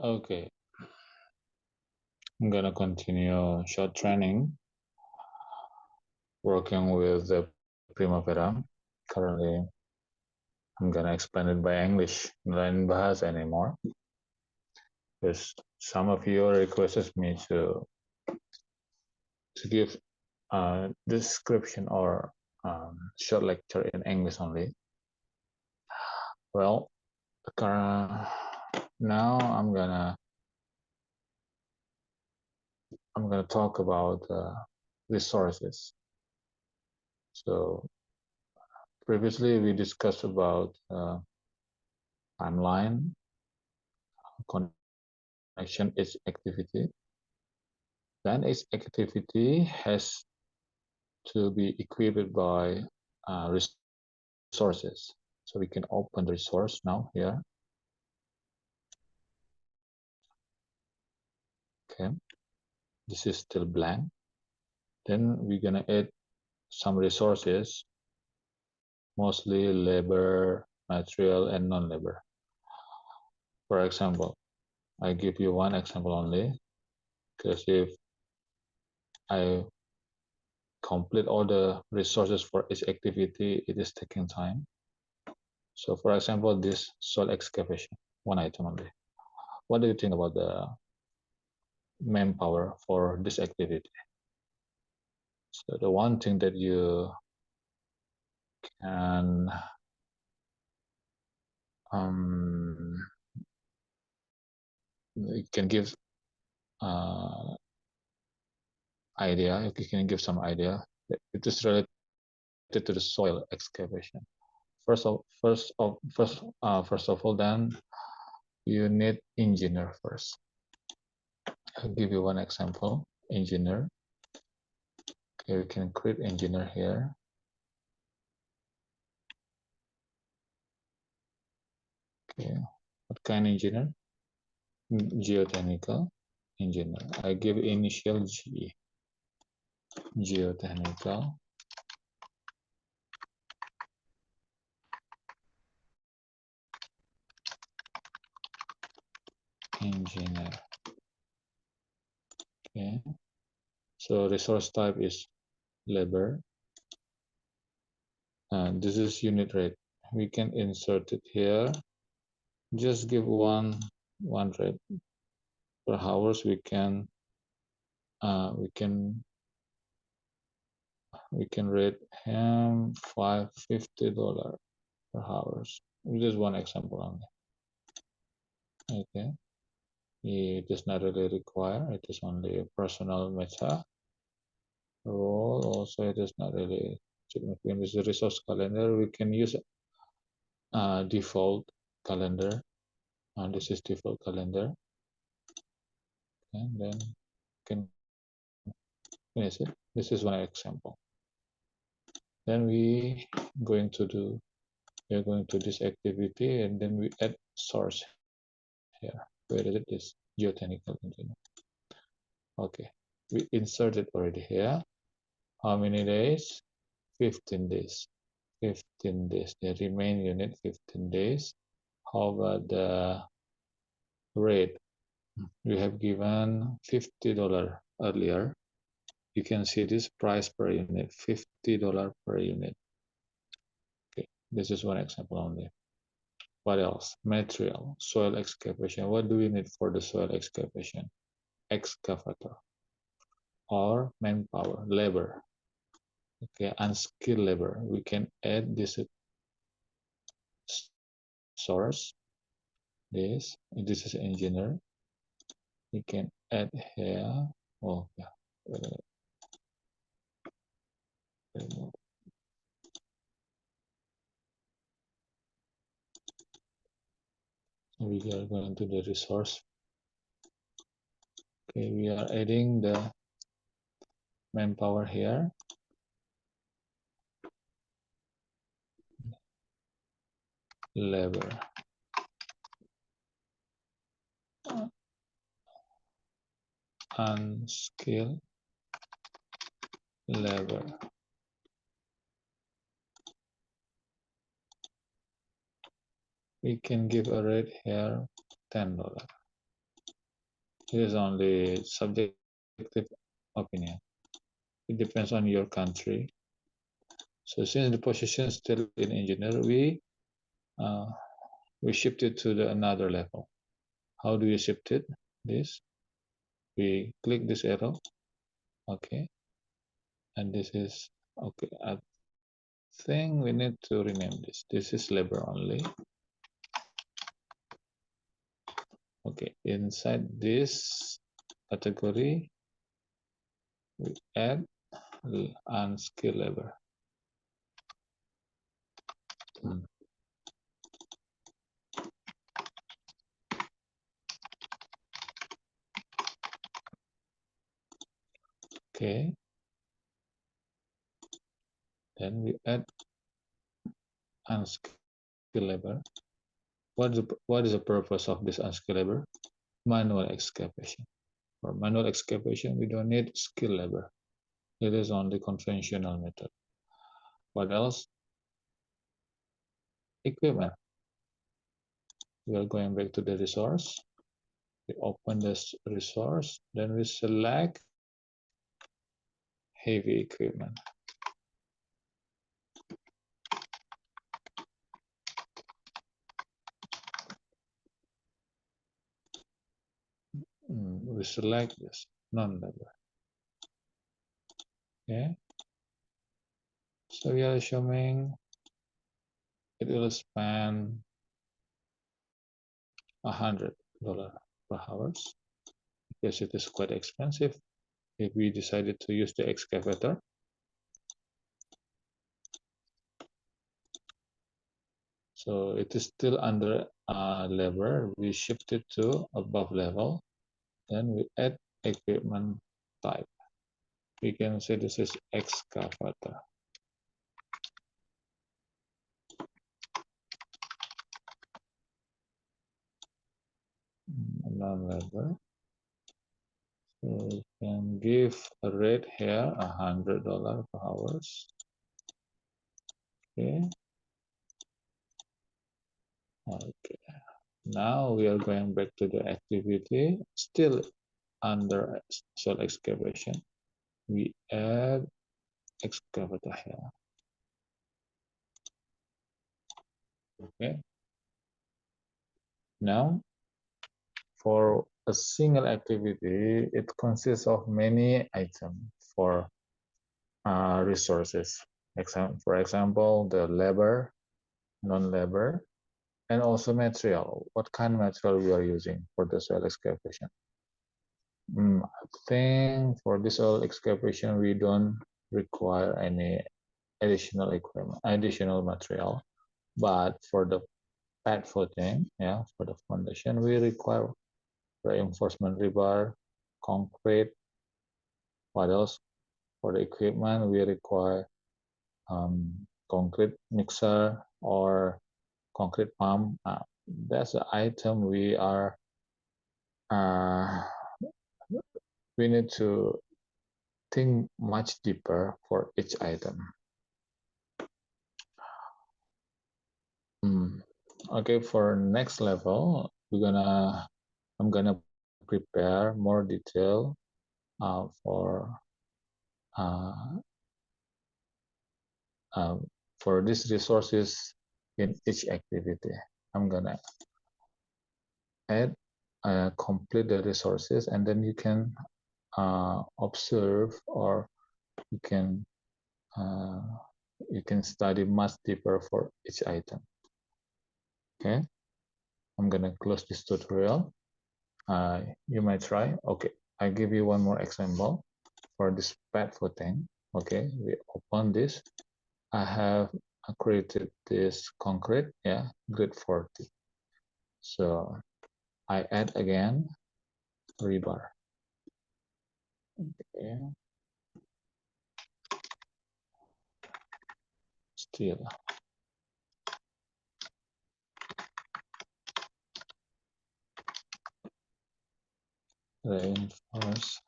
Okay, I'm gonna continue short training working with the Primavera. Currently, I'm gonna explain it by English, not in Bahasa anymore. Because some of you requested me to give a description or short lecture in English only. Well, now I'm gonna talk about resources. So previously we discussed about timeline, connection, its activity. Then its activity has to be equipped by resources. So we can open the resource now here. Okay, this is still blank. Then we're gonna add some resources, mostly labor, material, and non-labor. For example, I give you one example only, because if I complete all the resources for each activity, it is taking time. So for example, this soil excavation, one item only. What do you think about the manpower for this activity? So the one thing that can you can give idea, you can give some idea. It is related to the soil excavation. First of all, then you need engineer first. I'll give you one example. Engineer. Okay, we can create engineer here. Okay, what kind of engineer? Geotechnical engineer. I give initial G. Geotechnical engineer. Okay, so resource type is labor, and this is unit rate. We can insert it here. Just give one rate per hours. We can rate him $550 per hours. Just one example only. Okay, it does not really require. It is only a personal meta role. Also, it is not really significant. With the resource calendar, we can use default calendar, and this is default calendar. And then can finish it. This is one example. Then we are going to this activity, and then we add source here. Where is it? Is geotechnical engineer. Okay, we inserted already here. How many days? 15 days. 15 days. The remain unit 15 days. How about the rate? We have given $50 earlier. You can see this price per unit, $50 per unit. Okay, this is one example only. What else? Material, soil excavation. What do we need for the soil excavation? Excavator or manpower, labor. Okay, unskilled labor. We can add this source. This is engineer. We can add here. Oh yeah. We are going to the resource. Okay, we are adding the manpower here. Labor. Unskilled labor. We can give a rate here $10. It is only subjective opinion. It depends on your country. So since the position is still in engineer, uh, we shift it to the another level. How do you shift it? This, we click this arrow, okay, and this is okay. I think we need to rename this. This is labor only. Okay, inside this category, we add unskilled labor. Okay, then we add unskilled labor. What is the purpose of this unskilled labor? Manual excavation. For manual excavation, we don't need skilled labor. It is only conventional method. What else? Equipment. We are going back to the resource. We open this resource, then we select heavy equipment. We select this non-labor. Okay. So we are assuming it will spend $100 per hours because it is quite expensive. If we decided to use the excavator, so it is still under labor. We shift it to above level. Then we add equipment type. We can say this is excavator. Non-labor. So we can give a rate here $100 per hours. Okay. Okay. Now we are going back to the activity, still under soil excavation. We add excavator here. Okay. Now, for a single activity, it consists of many items for resources. For example, the labor, non-labor, and also material. What kind of material we are using for the soil excavation? I think for this soil excavation, we don't require any additional equipment, additional material. But for the pad footing, yeah, for the foundation, we require reinforcement rebar, concrete. What else? For the equipment, we require concrete mixer or concrete pump. That's the item we need to think much deeper for each item. Okay, for next level, I'm gonna prepare more detail uh, for these resources in each activity. I'm gonna add complete the resources, and then you can observe, or you can study much deeper for each item. Okay, I'm gonna close this tutorial. You might try. Okay, I give you one more example for this pad footing. Okay, we open this. I have created this concrete, yeah, grade 40. So I add again rebar. Okay. Steel. Reinforce.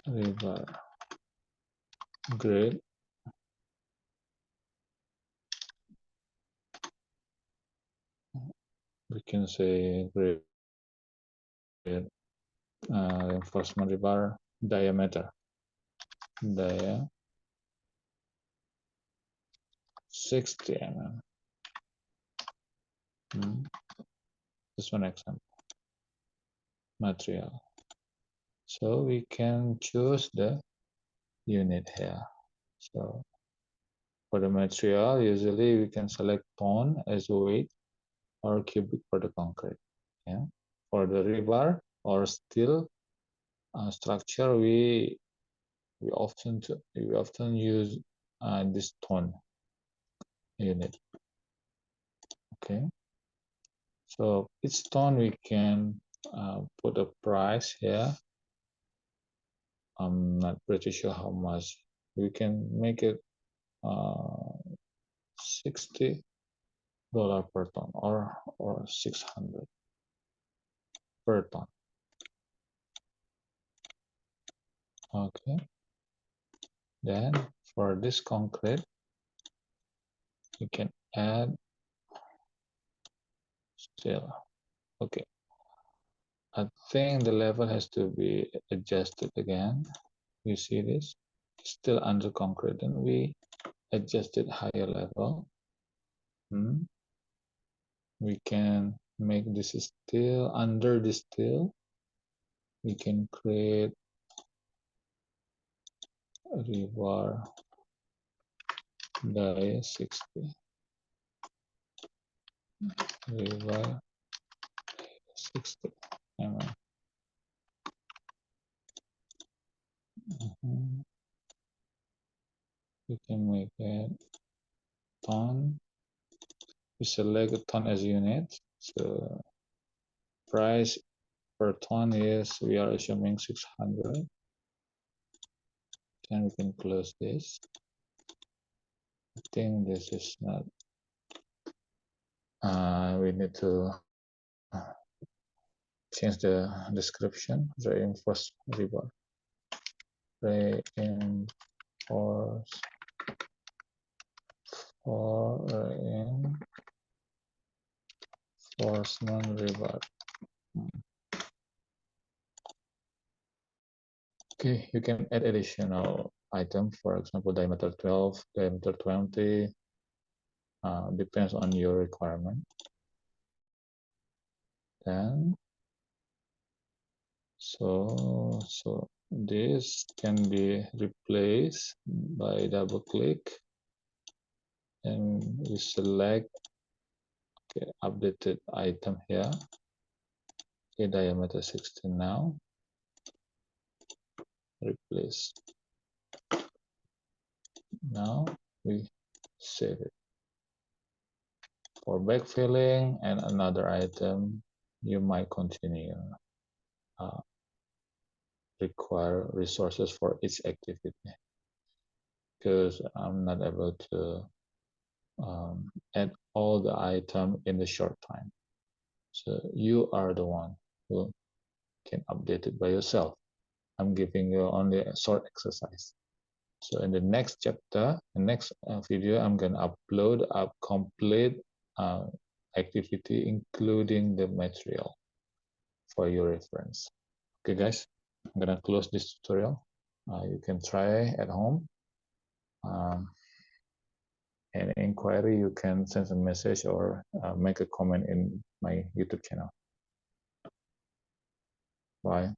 Rebar. Grade. we can say grade reinforcement rebar diameter. Dia 60 mm. This one example. Material. So we can choose the unit here. So for the material, usually we can select ton as weight or cubic for the concrete. Yeah. For the rebar or steel structure, we often use this ton unit. Okay. So each ton we can put a price here. I'm not pretty sure how much. We can make it $60 per ton or 600 per ton. Okay. Then for this concrete, we can add steel. Okay. I think the level has to be adjusted again. You see this? Still under concrete, and we adjusted higher level. We can make this steel under the steel. We can create a rebar die 60. Rebar 60 mm. We can make it ton. We select a ton as unit. So price per ton is, we are assuming 600. Then we can close this. I think this is not, we need to change the description. Reinforced rebar. Reinforcement rebar. Okay, you can add additional item, for example, diameter 12, diameter 20, depends on your requirement. Then, so this can be replaced by double click, and we select updated item here. Okay, diameter 16 now. Replace. Now we save it. For backfilling and another item, you might continue. Require resources for each activity, because I'm not able to add all the item in the short time. So you are the one who can update it by yourself. I'm giving you only a short exercise. So in the next chapter, the next video, I'm going to upload a complete activity, including the material for your reference. Okay, guys, I'm going to close this tutorial. You can try at home. Any inquiry, you can send a message or make a comment in my YouTube channel. Bye.